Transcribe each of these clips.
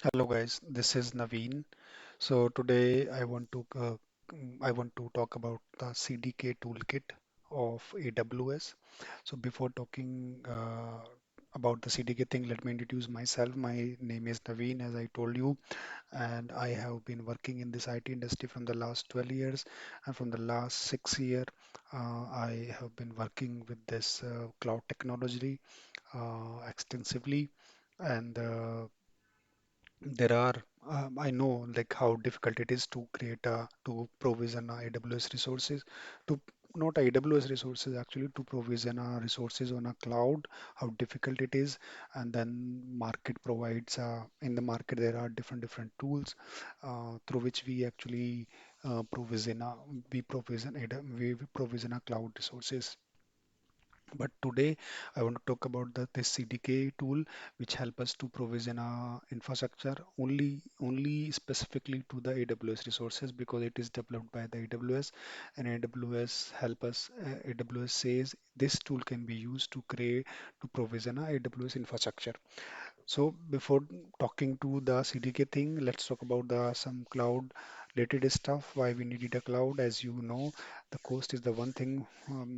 Hello guys, this is Naveen. So today I want to talk about the CDK toolkit of AWS. So before talking about the CDK thing, let me introduce myself. My name is Naveen, as I told you, and I have been working in this IT industry from the last 12 years, and from the last 6 year, I have been working with this cloud technology extensively, and there are I know like how difficult it is to create to provision AWS resources to not AWS resources actually to provision resources on a cloud, how difficult it is. And then market provides in the market there are different tools through which we actually we provision a cloud resources. But today I want to talk about this CDK tool which help us to provision infrastructure only specifically to the AWS resources because it is developed by the AWS, and AWS help us. AWS says this tool can be used to create to provision a AWS infrastructure. So before talking to the CDK thing, let's talk about the some cloud related stuff. Why we needed a cloud? As you know, the cost is the one thing.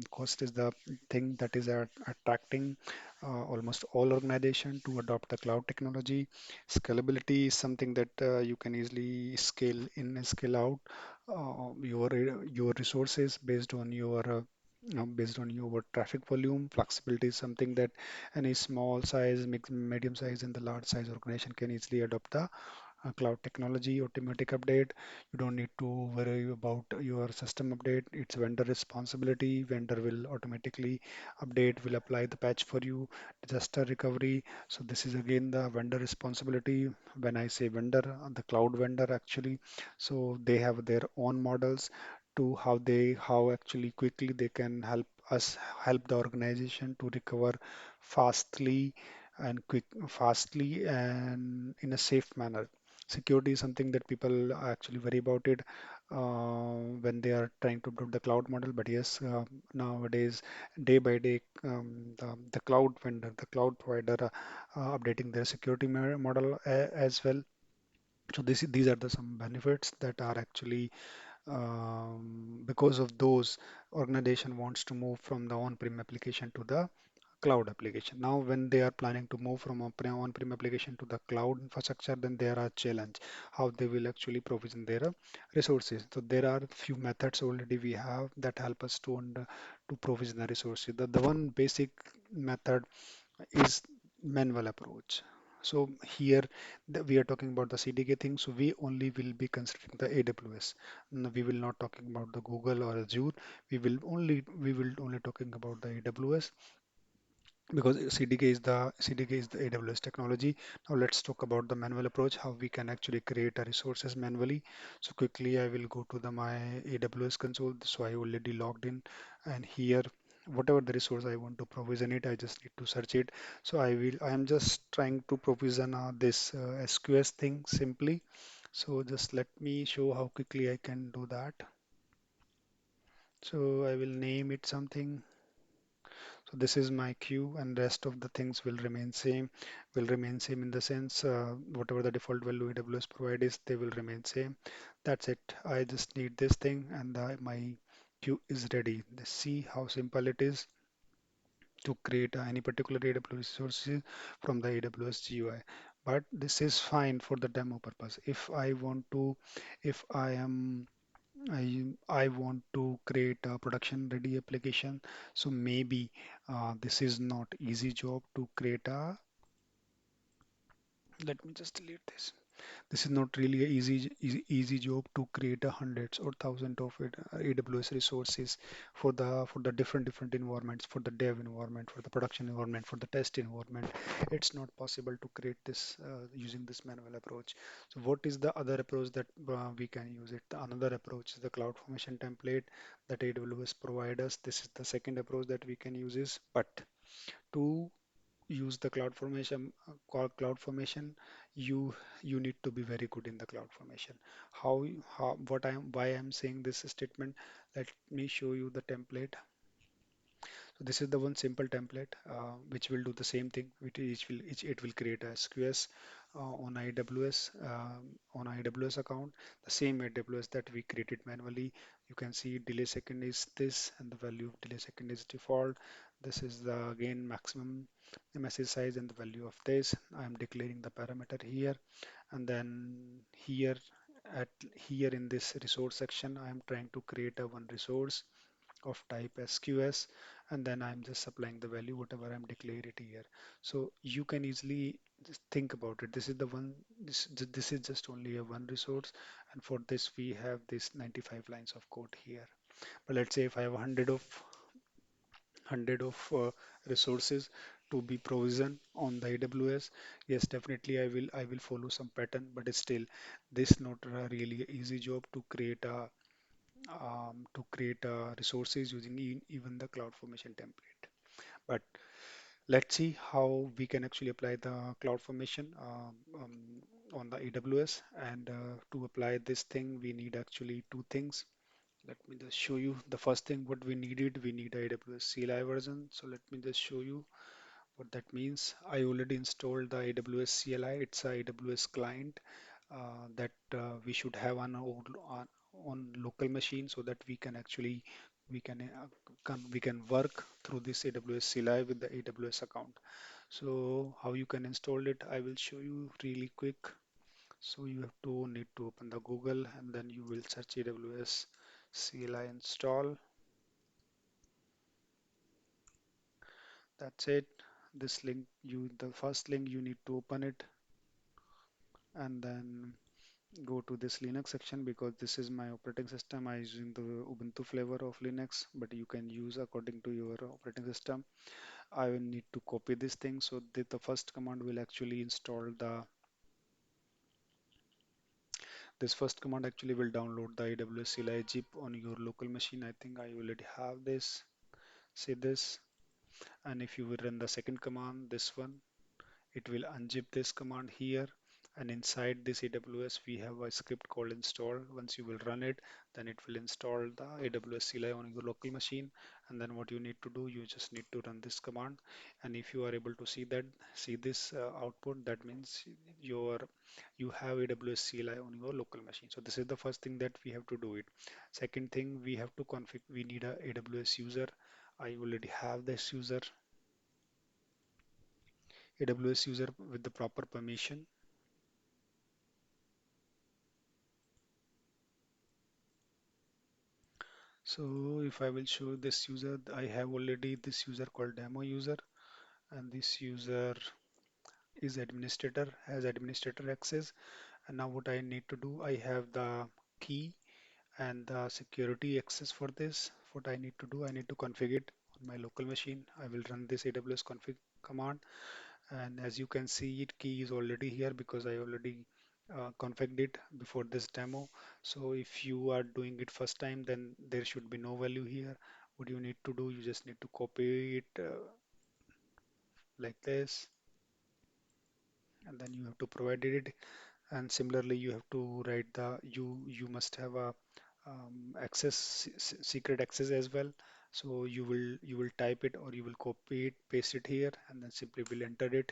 Cost is the thing that is attracting almost all organization to adopt the cloud technology. Scalability is something that you can easily scale in and scale out your resources based on your traffic volume. Flexibility is something that any small size, medium size, and the large size organization can easily adopt the cloud technology. Automatic update. You don't need to worry about your system update. It's vendor responsibility. Vendor will automatically update, will apply the patch for you. Disaster recovery. So this is again the vendor responsibility. When I say vendor, the cloud vendor actually. So they have their own models to how actually quickly they can help the organization to recover fastly fastly and in a safe manner. Security is something that people actually worry about it when they are trying to build the cloud model. But yes, nowadays, day by day, the cloud vendor, the cloud provider, updating their security model as well. So these are the some benefits that are actually because of those organization wants to move from the on-prem application to the cloud application. Now, when they are planning to move from on-prem application to the cloud infrastructure, then there are challenge how they will actually provision their resources. So there are few methods already we have that help us to provision the resources. The one basic method is manual approach. So here we are talking about the CDK thing. So we only will be considering the AWS. No, we will not talking about the Google or Azure. We will only talking about the AWS because CDK is the AWS technology. Now let's talk about the manual approach, how we can actually create a resources manually. So quickly I will go to the my AWS console. So I already logged in, and here whatever the resource I want to provision it, I just need to search it. So I am just trying to provision this SQS thing simply. So just let me show how quickly I can do that. So I will name it something. So this is my queue, and rest of the things will remain same. Will remain same in the sense whatever the default value AWS provide is, they will remain same. That's it. I just need this thing, and my queue is ready. Let's see how simple it is to create any particular AWS resources from the AWS GUI. But this is fine for the demo purpose. If I want to create a production ready application. So maybe this is not easy job to create a, let me just delete this. This is not really a easy job to create a hundreds or thousands of AWS resources for the different environments, for the dev environment, for the production environment, for the test environment. It's not possible to create this using this manual approach. So what is the other approach that we can use it? The another approach is the CloudFormation template that AWS provide us. This is the second approach that we can use is, but to use the cloud formation, you you need to be very good in the cloud formation. How what I am why I'm saying this statement, let me show you the template. So this is the one simple template which will do the same thing. It will create a SQS on AWS account, the same AWS that we created manually. You can see delay second is this, and the value of delay second is default. This is the again maximum message size and the value of this. I am declaring the parameter here, and then here in this resource section, I am trying to create a one resource of type SQS, and then I'm just supplying the value whatever I'm declared it here. So you can easily just think about it. This is the one. This is just only a one resource, and for this we have this 95 lines of code here. But let's say if I have 100 of resources to be provisioned on the AWS, yes, definitely I will follow some pattern, but it's still this not a really easy job to create resources using even the CloudFormation template. But let's see how we can actually apply the CloudFormation on the AWS. And to apply this thing, we need actually two things. Let me just show you. The first thing what we needed, we need a AWS CLI version. So let me just show you what that means. I already installed the AWS CLI. It's a AWS client that we should have on local machine so that we can actually we can work through this AWS CLI with the AWS account. So how you can install it, I will show you really quick. So you have to need to open the Google and then you will search AWS CLI install. That's it. This link, the first link you need to open it and then go to this Linux section because this is my operating system. I'm using the Ubuntu flavor of Linux, but you can use according to your operating system. I will need to copy this thing. So the first command will actually install this first command actually will download the AWS CLI zip on your local machine. I think I already have this. See this, and if you will run the second command, this one, it will unzip this command here, and inside this AWS we have a script called install. Once you will run it, then it will install the AWS CLI on your local machine, and then what you need to do, you just need to run this command. And if you are able to see this output, that means you have AWS CLI on your local machine. So this is the first thing that we have to do it. Second thing, we have to config, we need a AWS user. I already have this user, AWS user with the proper permission. So if I will show this user, I have already this user called demo user, and this user is administrator, has administrator access. And now what I need to do, I have the key and the security access for this. What I need to do, I need to configure it on my local machine. I will run this AWS config command, and as you can see, it key is already here because I already configured it before this demo. So if you are doing it first time, then there should be no value here. What you need to do, you just need to copy it like this, and then you have to provide it. And similarly, you have to write you must have a secret access as well. So you will type it or you will copy it, paste it here, and then simply will enter it.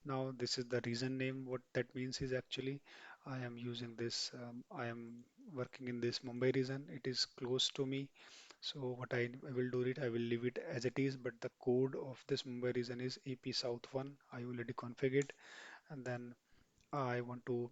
Now this is the region name. What that means is actually I am using this, I am working in this Mumbai region. It is close to me. So what I will do it, I will leave it as it is, but the code of this Mumbai region is AP South 1. I already configured, and then I want to,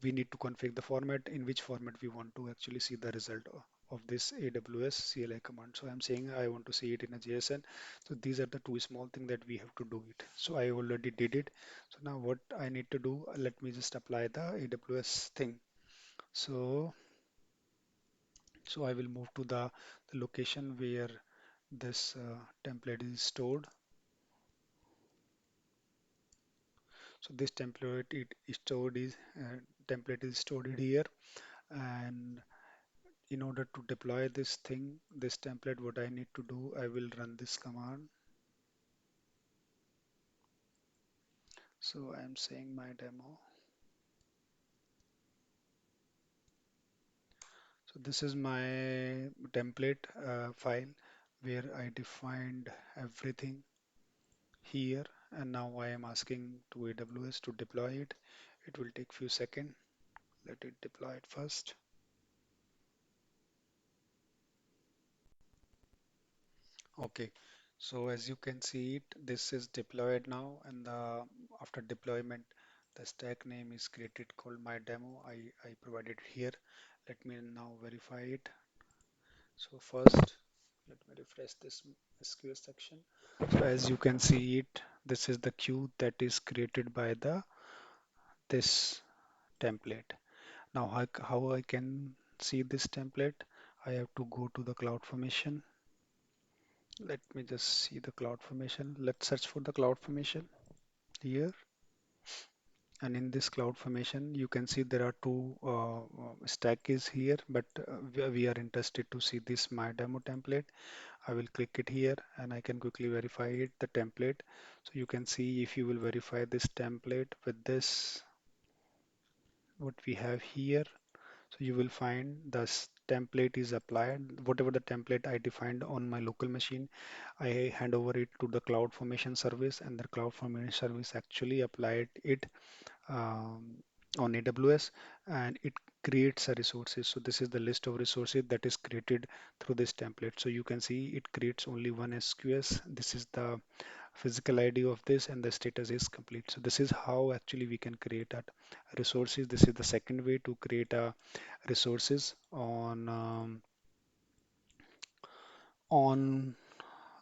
we need to configure the format, in which format we want to actually see the result of this AWS CLI command. So I'm saying I want to see it in a JSON. So these are the two small things that we have to do it. So I already did it. So now what I need to do, let me just apply the AWS thing. So I will move to the location where this template is stored. So this template it is stored is template is stored here, and in order to deploy this thing, this template, what I need to do, I will run this command. So I'm saying my demo. So this is my template file. where I defined everything here, and now I am asking to AWS to deploy it. It will take few seconds. Let it deploy it first. Okay, so as you can see it, this is deployed now, and after deployment, the stack name is created called my demo. I provided here. Let me now verify it. So first, let me refresh this SQL section. So as you can see it, this is the queue that is created by the this template. Now how I can see this template? I have to go to the CloudFormation. Let me just see the CloudFormation. Let's search for the CloudFormation here. And in this CloudFormation, you can see there are two stack is here, but we are interested to see this my demo template. I will click it here and I can quickly verify it, the template. So you can see if you will verify this template with this, what we have here. So you will find this template is applied. Whatever the template I defined on my local machine, I hand over it to the CloudFormation service, and the CloudFormation service actually applied it on AWS, and it creates a resources. So this is the list of resources that is created through this template. So you can see it creates only one SQS. This is the physical ID of this, and the status is complete. So this is how actually we can create a resources. This is the second way to create a resources on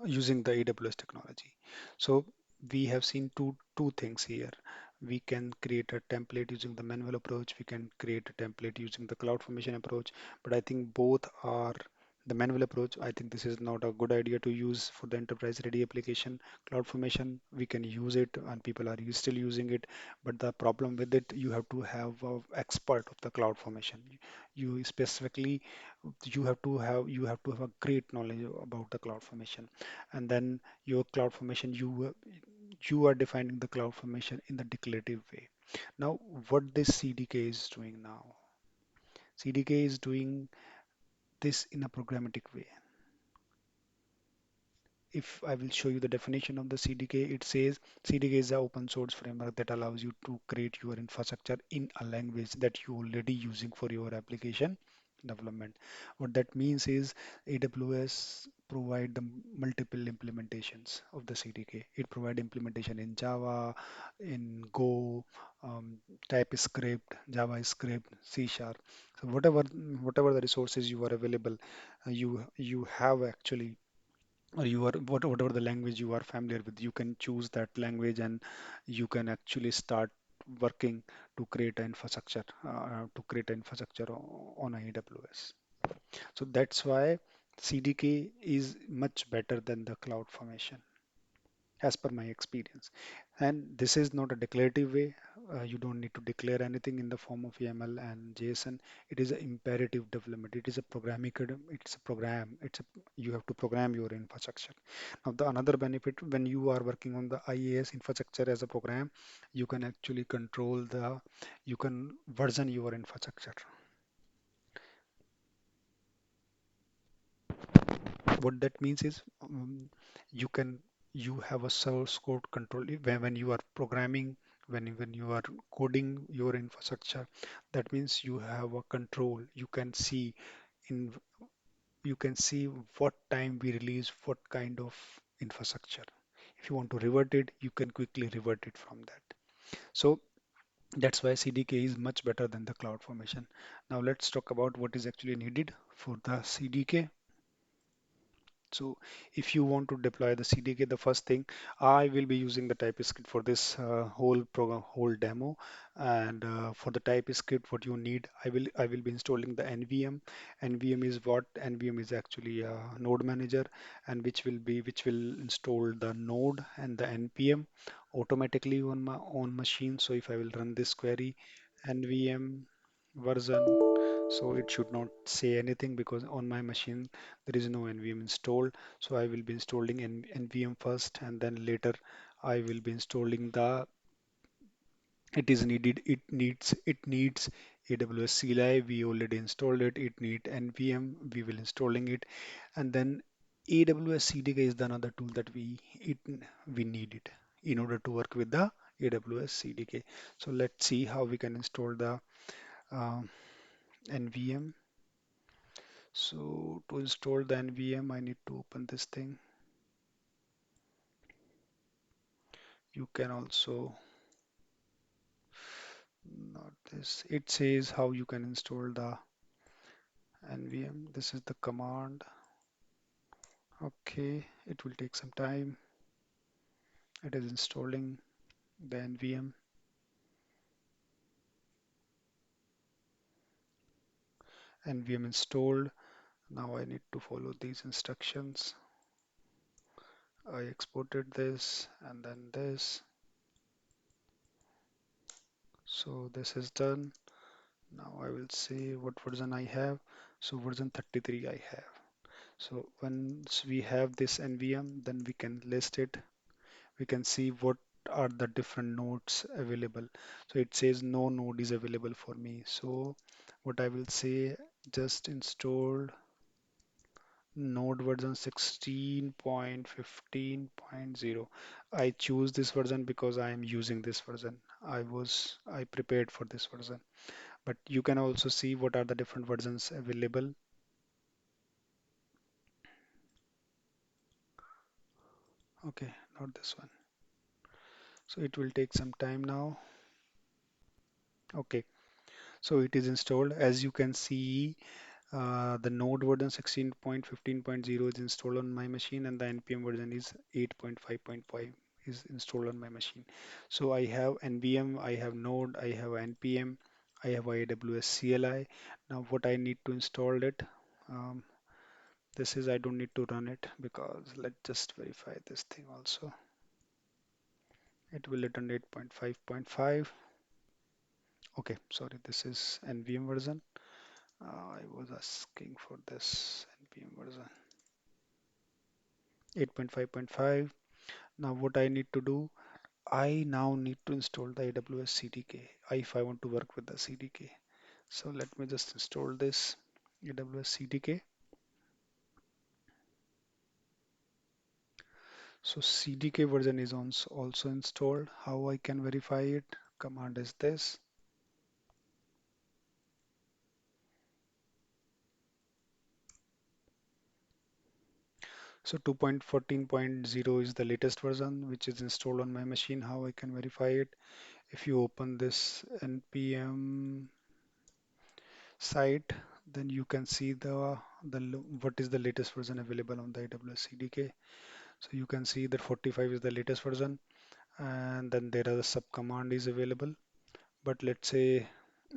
using the AWS technology. So we have seen two things here. We can create a template using the manual approach. We can create a template using the CloudFormation approach. But I think both are the manual approach. I think this is not a good idea to use for the enterprise ready application. CloudFormation, we can use it and people are still using it. But the problem with it, you have to have an expert of the CloudFormation. You specifically you have to have a great knowledge about the cloud formation, and then your cloud formation you are defining the cloud formation in the declarative way. Now what this CDK is doing now, CDK is doing this in a programmatic way. If I will show you the definition of the CDK, it says CDK is an open source framework that allows you to create your infrastructure in a language that you already using for your application development. What that means is AWS provide the multiple implementations of the CDK. It provide implementation in Java, in Go, um, TypeScript, JavaScript, C Sharp. So whatever the resources you are available, you have actually, or you are whatever the language you are familiar with, you can choose that language and you can actually start working to create an infrastructure on AWS. So that's why CDK is much better than the cloud formation as per my experience. And this is not a declarative way. You don't need to declare anything in the form of YAML and JSON. It is an imperative development. It is a programming. It's a program. You have to program your infrastructure. Now, the another benefit when you are working on the IaaS infrastructure as a program, you can actually you can version your infrastructure. What that means is you have a source code control when you are programming, when you are coding your infrastructure. That means you have a control. In you can see what time we release what kind of infrastructure. If you want to revert it, you can quickly revert it from that. So that's why CDK is much better than the cloud formation. Now let's talk about what is actually needed for the CDK. So if you want to deploy the CDK, the first thing, I will be using the TypeScript for this whole program, whole demo. And for the TypeScript, what you need, I will be installing the NVM. NVM is what? NVM is actually a node manager, and which will install the node and the NPM automatically on my own machine. So if I will run this query, NVM version, so it should not say anything because on my machine there is no NVM installed. So I will be installing NVM first, and then later I will be installing the it needs AWS CLI. We already installed it. It need NVM. We will installing it, and then AWS CDK is the another tool that we need it in order to work with the AWS CDK. So let's see how we can install the um, NVM. So to install the NVM, I need to open this thing. You can also not this. It says how you can install the NVM. This is the command. Okay, it will take some time. It is installing the NVM. NVM installed. Now I need to follow these instructions. I exported this and then this. So this is done. Now I will see what version I have. So version 33 I have. So once we have this NVM, then we can list it. We can see what are the different nodes available. So it says no node is available for me. So what I will say, just install node version 16.15.0. I choose this version because I am using this version. I prepared for this version. But you can also see what are the different versions available. Okay, not this one. So it will take some time now. Okay, so it is installed. As you can see, the node version 16.15.0 is installed on my machine, and the npm version is 8.5.5 is installed on my machine. So I have nvm, I have node, I have npm, I have AWS CLI. Now what I need to install it. Um, this is I don't need to run it because let's just verify this thing also. It will return 8.5.5. Okay, sorry, this is nvm version. I was asking for this npm version 8.5.5. Now what I need to do, I now need to install the AWS CDK if I want to work with the CDK. So let me just install this AWS CDK. So CDK version is also installed. How I can verify it? Command is this. So 2.14.0 is the latest version which is installed on my machine. How I can verify it? If you open this npm site, then you can see what is the latest version available on the AWS CDK. So you can see that 45 is the latest version, and then there are the sub command is available. But let's say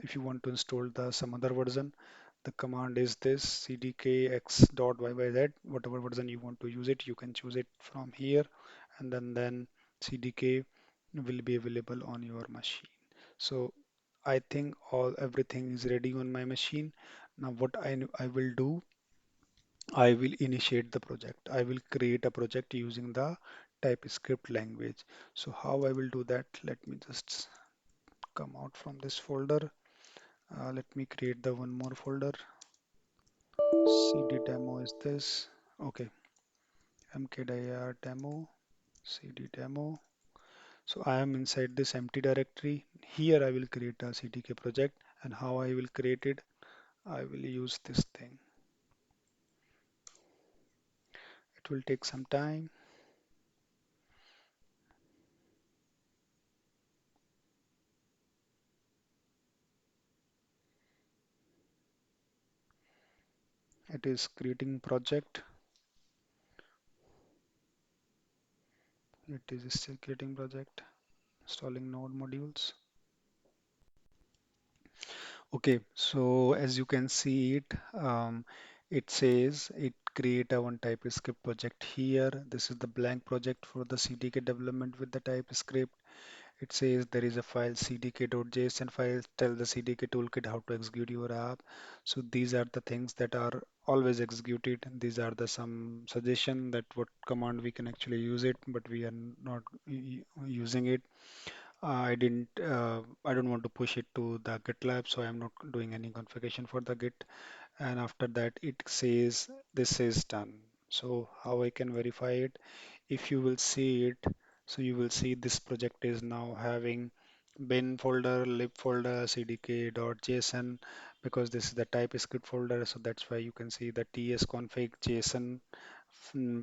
if you want to install the some other version, the command is this cdk.x.yz. Whatever version you want to use it, you can choose it from here, and then CDK will be available on your machine. So I think everything is ready on my machine. Now what I will do, I will initiate the project. I will create a project using the TypeScript language. So how I will do that? Let me just come out from this folder. Let me create the one more folder. CD demo is this. Okay, mkdir demo, CD demo. So I am inside this empty directory. Here I will create a CDK project, and how I will create it, I will use this thing. It will take some time. It is creating project. It is still creating project, installing node modules. Okay, so as you can see it, it says it create a one TypeScript project here. This is the blank project for the CDK development with the TypeScript. It says there is a file cdk.json file, tell the CDK toolkit how to execute your app. So these are the things that are always executed. These are the some suggestion that what command we can actually use it, but we are not using it. I don't want to push it to the GitLab, so I'm not doing any configuration for the Git. And after that, it says this is done. So how I can verify it? If you will see it, so you will see this project is now having bin folder, lib folder, cdk.json, because this is the TypeScript folder. So that's why you can see the ts config json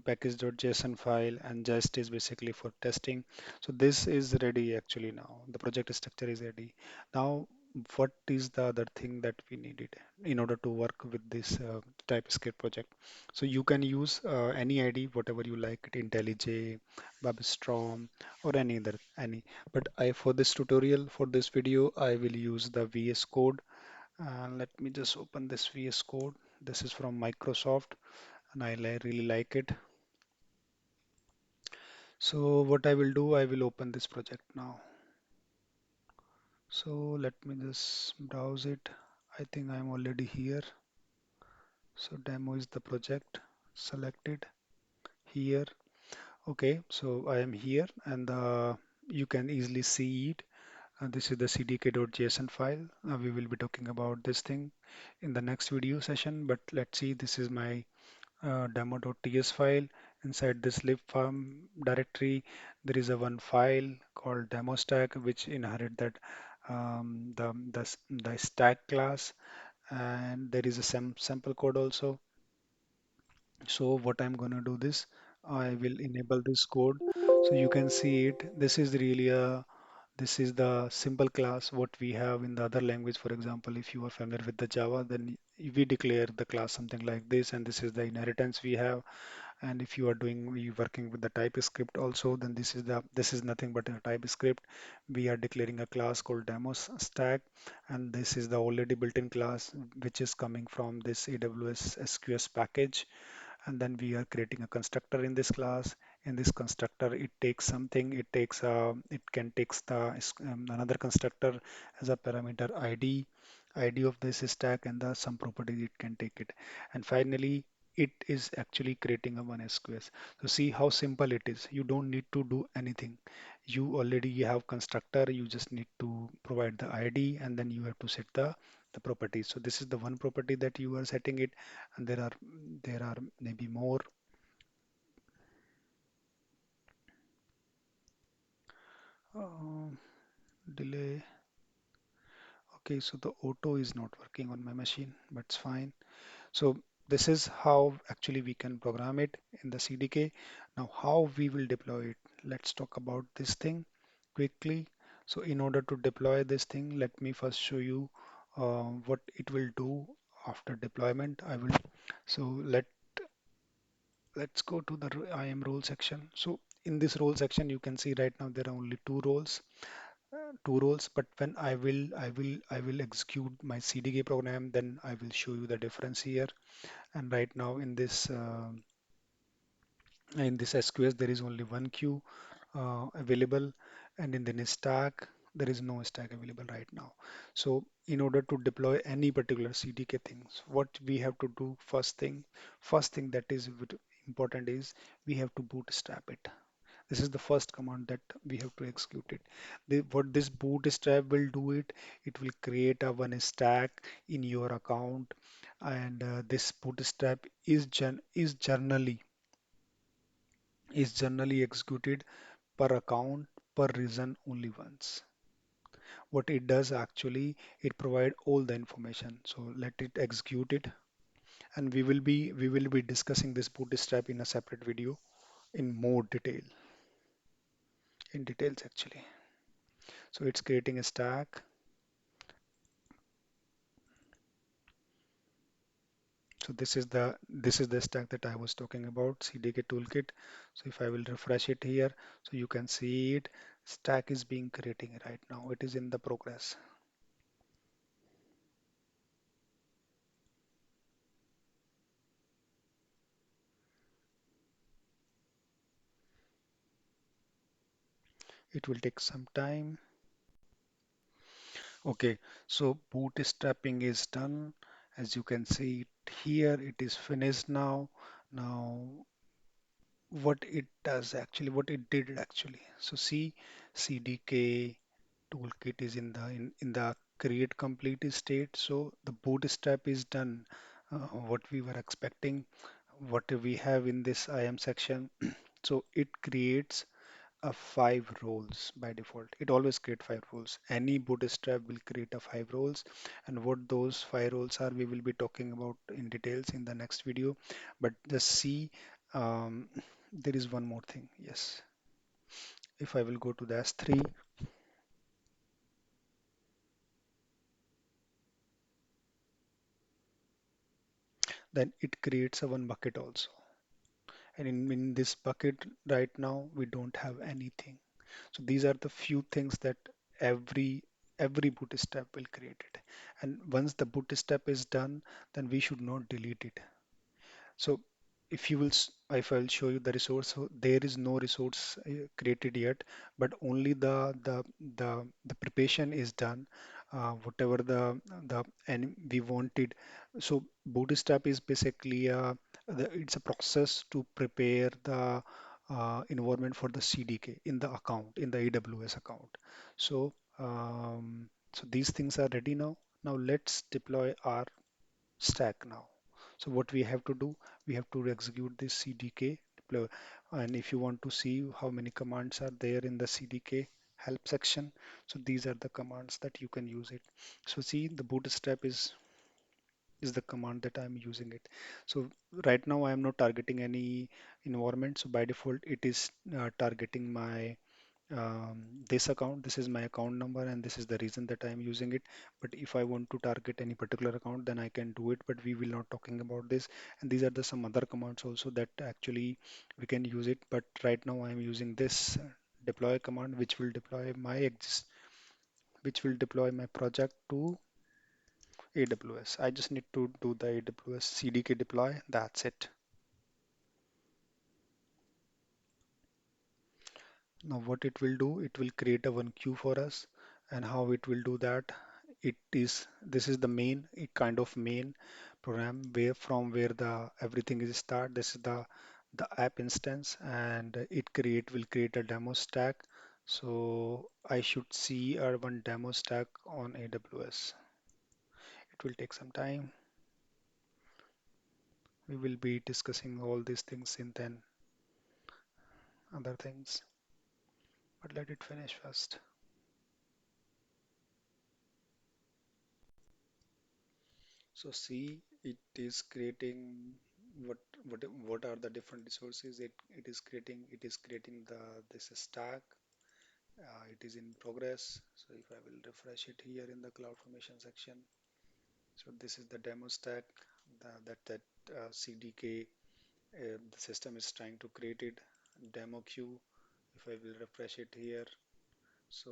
package.json file, and just is basically for testing. So this is ready actually now. The project structure is ready. Now, what is the other thing that we needed in order to work with this TypeScript project? So you can use any ID, whatever you like, IntelliJ, Babstrom, or any other any. But I for this tutorial, for this video, I will use the VS Code. Let me just open this VS Code. This is from Microsoft, and really like it. So what I will do, I will open this project now. So let me just browse it. I think I'm already here. So demo is the project. Selected here. Okay, so I am here, and you can easily see it. This is the cdk.json file. We will be talking about this thing in the next video session, but let's see, this is my demo.ts file. Inside this lib farm directory, there is a one file called demo stack, which inherit that the stack class, and there is a sample code also. So what I'm going to do this, I will enable this code so you can see it. This is really a this is the simple class what we have in the other language. For example, if you are familiar with the Java, then we declare the class something like this, and this is the inheritance we have. And if you working with the TypeScript also, then this is nothing but a TypeScript. We are declaring a class called demos stack, and this is the already built-in class which is coming from this AWS SQS package. And then we are creating a constructor in this class. In this constructor, it takes something, it can takes another constructor as a parameter id of this stack, and the some properties it can take it. And finally, it is actually creating a one SQS. So see how simple it is. You don't need to do anything. You already have constructor, you just need to provide the id, and then you have to set the properties. So this is the one property that you are setting it, and there are maybe more. Um, Delay. Okay, so the auto is not working on my machine, but it's fine. So this is how actually we can program it in the CDK. Now, how we will deploy it? Let's talk about this thing quickly. So in order to deploy this thing, let me first show you what it will do after deployment. So let's go to the IAM role section. So in this role section, you can see right now there are only two roles. But when I will execute my CDK program, then I will show you the difference here. And right now in this SQS, there is only one queue available, and in the stack there is no stack available right now. So in order to deploy any particular CDK things, what we have to do, first thing that is important is we have to bootstrap it. This is the first command that we have to execute it. What this bootstrap will do it will create a one stack in your account, and this bootstrap is generally executed per account per region only once. What it does actually, it provide all the information. So let it execute it, and we will be discussing this bootstrap in a separate video in more details actually. So it's creating a stack. So this is the stack that I was talking about, CDK toolkit. So if I will refresh it here, so you can see it. Stack is being creating right now. It is in the progress. It will take some time. Okay, so bootstrapping is done. As you can see it here, it is finished now. Now, what it did actually. So see, CDK toolkit is in the create complete state. So the bootstrap is done. What we were expecting. what we have in this IAM section. So it creates a five roles by default. It always create five roles. Any bootstrap will create a five roles, and what those five roles are, we will be talking about in details in the next video. But just see, um, there is one more thing. Yes, if I will go to the S3, then it creates a one bucket also. And in this bucket right now, we don't have anything. So these are the few things that every every bootstrap will create it. And once the bootstrap is done, then we should not delete it. So if you will, if I'll show you the resource, so there is no resource created yet, but only the preparation is done. Whatever the and we wanted. So Bootstrap is basically it's a process to prepare the environment for the CDK in the account in the AWS account. So so these things are ready now. Now let's deploy our stack now. So what we have to do, we have to execute this CDK deploy. And if you want to see how many commands are there in the CDK help section, so these are the commands that you can use it. So see, the bootstrap is the command that I'm using it. So right now I am not targeting any environment. So by default, it is targeting my this account. This is my account number, and this is the reason that I am using it. But if I want to target any particular account, then I can do it, but we will not talking about this. And these are the some other commands also that actually we can use it. But right now I am using this deploy command, which will deploy my project to AWS. I just need to do the AWS CDK deploy. That's it. Now what it will do, it will create a one queue for us. And how it will do that, this is the main, it kind of main program where from where the everything is start. This is the app instance, and it will create a demo stack. So I should see a one demo stack on AWS. It will take some time. We will be discussing all these things in then other things, but let it finish first. So see, it is creating what what are the different resources it is creating the this stack. It is in progress. So if I will refresh it here in the CloudFormation section, so this is the demo stack that CDK the system is trying to create it. Demo queue. If I will refresh it here, so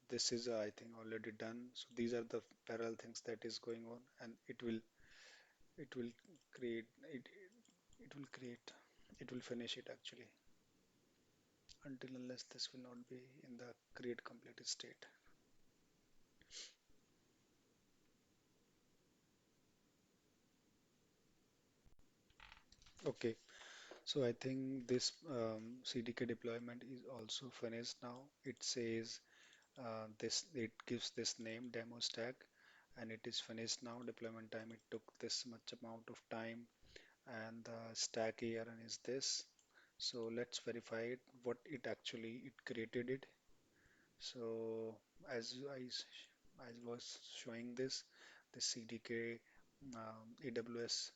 this is I think already done. So these are the parallel things that is going on, and it will create it it will create it will finish it actually, until unless this will not be in the create completed state. Okay, so I think this CDK deployment is also finished now. It says this it gives this name demo stack, and it is finished now. Deployment time, it took this much amount of time, and the stack here and is this. So let's verify it what it actually it created it. So as I was showing this, the CDK AWS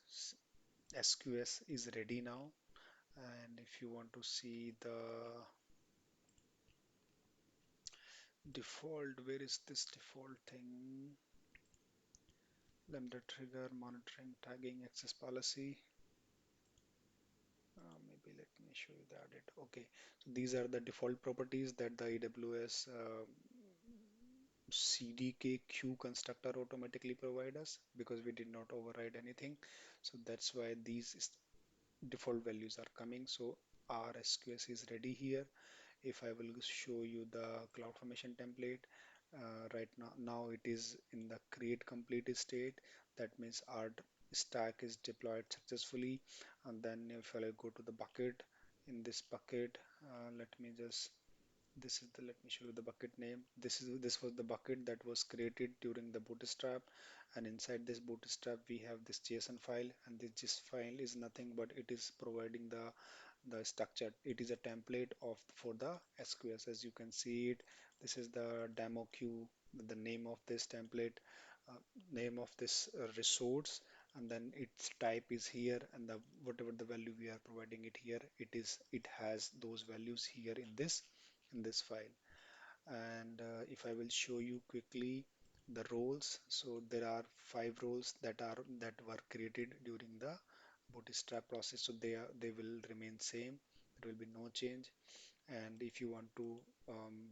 SQS is ready now. And if you want to see the default, where is this default thing? Lambda trigger, monitoring, tagging, access policy. Maybe let me show you the added. Okay, so these are the default properties that the AWS CDK queue constructor automatically provide us because we did not override anything. So that's why these default values are coming. So our SQS is ready here. If I will show you the CloudFormation template, right now it is in the create complete state. That means our stack is deployed successfully. And then if I go to the bucket, in this bucket, let me just This is the, let me show you the bucket name. This was the bucket that was created during the bootstrap, and inside this bootstrap we have this JSON file, and this JSON file is nothing but it is providing the structure. It is a template of for the SQS. As you can see it, this is the demo queue, the name of this template, uh, name of this resource, and then its type is here, and the whatever the value we are providing it here, it has those values here in this file. And if I will show you quickly the roles, so there are 5 roles that were created during the bootstrap process, so they will remain same. There will be no change. And if you want to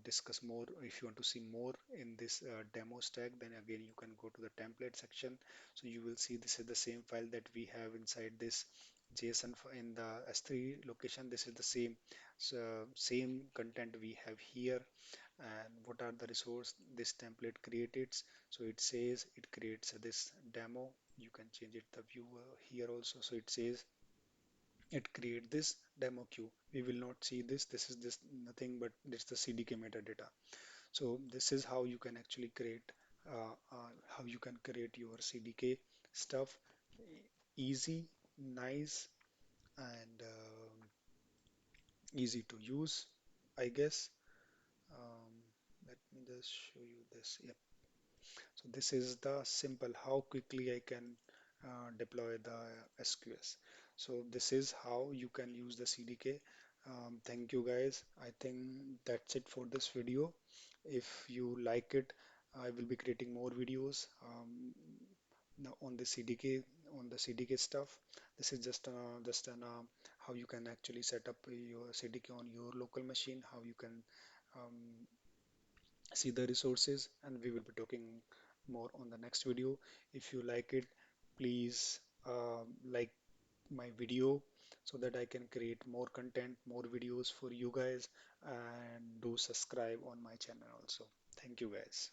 discuss more, if you want to see more in this demo stack, then again you can go to the template section. So you will see this is the same file that we have inside this JSON in the S3 location. This is the same, so same content we have here. And what are the resource this template created? So it says it creates this demo. You can change it the view here also. So it says it create this demo queue. We will not see this. This is just nothing but it's the CDK metadata. So this is how you can actually create how you can create your CDK stuff. Easy, nice, and easy to use, I guess. Um, Let me just show you this. Yep. So this is the simple how quickly I can deploy the SQS. So this is how you can use the CDK. Thank you guys. I think that's it for this video. If you like it, I will be creating more videos now on the CDK stuff. This is just an how you can actually set up your CDK on your local machine, how you can um, see the resources, and we will be talking more on the next video. If you like it, please like my video so that I can create more content, more videos for you guys, and do subscribe on my channel also. Thank you guys.